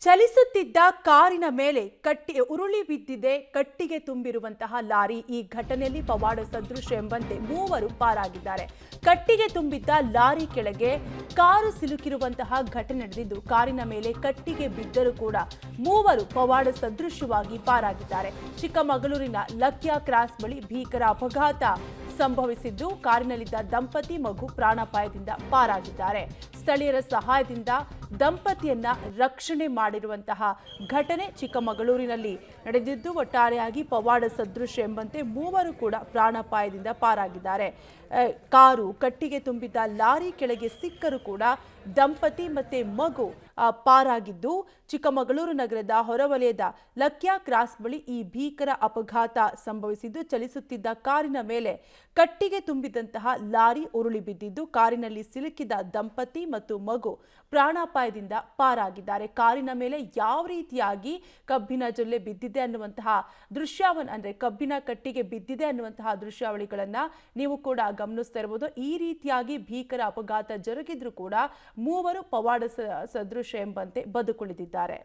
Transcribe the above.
ಚಲಿಸುತ್ತಿದ್ದ ಕಾರಿನ ಮೇಲೆ ಉರುಳಿ ಬಿದ್ದಿದೆ ಕಟ್ಟಿಗೆ ತುಂಬಿರುವಂತಹ ಲಾರಿ. ಈ ಘಟನೆಯಲ್ಲಿ ಪವಾಡ ಸದೃಶ ಎಂಬಂತೆ ಮೂವರು ಪಾರಾಗಿದ್ದಾರೆ. ಕಟ್ಟಿಗೆ ತುಂಬಿದ್ದ ಲಾರಿ ಕೆಳಗೆ ಕಾರು ಸಿಲುಕಿರುವಂತಹ ಘಟನೆ ನಡೆದಿದ್ದು, ಕಾರಿನ ಮೇಲೆ ಕಟ್ಟಿಗೆ ಬಿದ್ದರೂ ಕೂಡ ಮೂವರು ಪವಾಡ ಸದೃಶವಾಗಿ ಪಾರಾಗಿದ್ದಾರೆ. ಚಿಕ್ಕಮಗಳೂರಿನ ಲಕ್ಯಾ ಕ್ರಾಸ್ ಬಳಿ ಭೀಕರ ಅಪಘಾತ ಸಂಭವಿಸಿದ್ದು, ಕಾರಿನಲ್ಲಿದ್ದ ದಂಪತಿ ಮಗು ಪ್ರಾಣಾಪಾಯದಿಂದ ಪಾರಾಗಿದ್ದಾರೆ. ಸ್ಥಳೀಯರ ಸಹಾಯದಿಂದ ದಂಪತಿಯನ್ನ ರಕ್ಷಣೆ ಮಾಡಿರುವಂತಹ ಘಟನೆ ಚಿಕ್ಕಮಗಳೂರಿನಲ್ಲಿ ನಡೆದಿದ್ದು, ಒಟ್ಟಾರೆಯಾಗಿ ಪವಾಡ ಸದೃಶ ಎಂಬಂತೆ ಮೂವರು ಕೂಡ ಪ್ರಾಣಾಪಾಯದಿಂದ ಪಾರಾಗಿದ್ದಾರೆ. ಕಾರು ಕಟ್ಟಿಗೆ ತುಂಬಿದ್ದ ಲಾರಿ ಕೆಳಗೆ ಸಿಕ್ಕರೂ ಕೂಡ ದಂಪತಿ ಮತ್ತೆ ಮಗು ಪಾರಾಗಿದ್ದು, ಚಿಕ್ಕಮಗಳೂರು ನಗರದ ಹೊರವಲಯದ ಲಕ್ಯಾ ಕ್ರಾಸ್ ಬಳಿ ಈ ಭೀಕರ ಅಪಘಾತ ಸಂಭವಿಸಿದ್ದು, ಚಲಿಸುತ್ತಿದ್ದ ಕಾರಿನ ಮೇಲೆ ಕಟ್ಟಿಗೆ ತುಂಬಿದಂತಹ ಲಾರಿ ಉರುಳಿ ಬಿದ್ದಿದ್ದು, ಕಾರಿನಲ್ಲಿ ಸಿಲುಕಿದ ದಂಪತಿ ಮತ್ತು ಮಗು ಪ್ರಾಣಾಪಾಯದಿಂದ ಪಾರಾಗಿದ್ದಾರೆ. ಕಾರಿನ ಮೇಲೆ ಯಾವ ರೀತಿಯಾಗಿ ಕಬ್ಬಿನ ಜೊಲ್ಲೆ ಬಿದ್ದಿದೆ ಅನ್ನುವಂತಹ ಅಂದ್ರೆ ಕಬ್ಬಿನ ಕಟ್ಟಿಗೆ ಬಿದ್ದಿದೆ ಅನ್ನುವಂತಹ ದೃಶ್ಯಾವಳಿಗಳನ್ನ ನೀವು ಕೂಡ ಗಮನಿಸ್ತಾ ಇರಬಹುದು. ಈ ರೀತಿಯಾಗಿ ಭೀಕರ ಅಪಘಾತ ಜರುಗಿದ್ರೂ ಕೂಡ ಮೂವರು ಪವಾಡ ಸದೃಶ ಎಂಬಂತೆ ಬದುಕುಳಿದಿದ್ದಾರೆ.